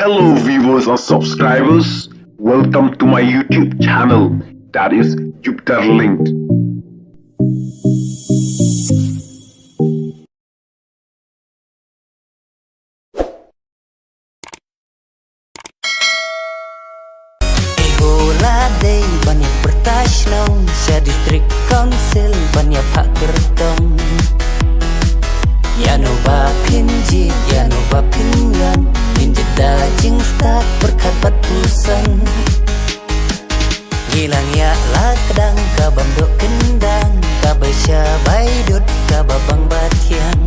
Hello viewers and subscribers, welcome to my YouTube channel, that is Jupiter Linked. Day banyak pertasnong sa district council banyak pak kertong ya no ba pinjit ya no ba pingan pinjit dajing stak berkat batusan gilang ya lakdang ka bandok kendang ka baisya baidut ka babang batiang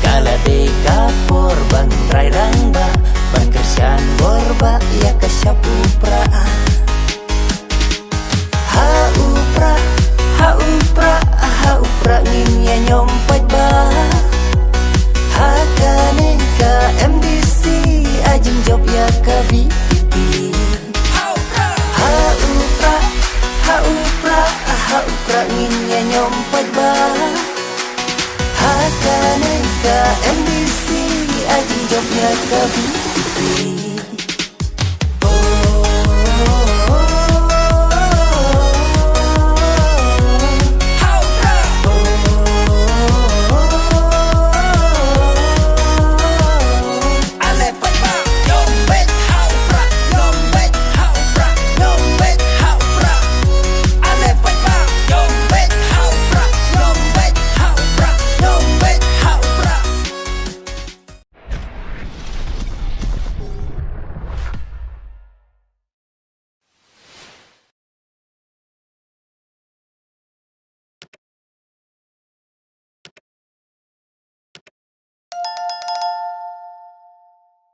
kala de kapor ban rai rangba ban kersian borba ya kasyapu pra ha upra nginya nyompat ba hakane ka MDC ajeng job ya ka VP ha upra nginya nyompat ba hakane ka MDC ajeng job ya ka VP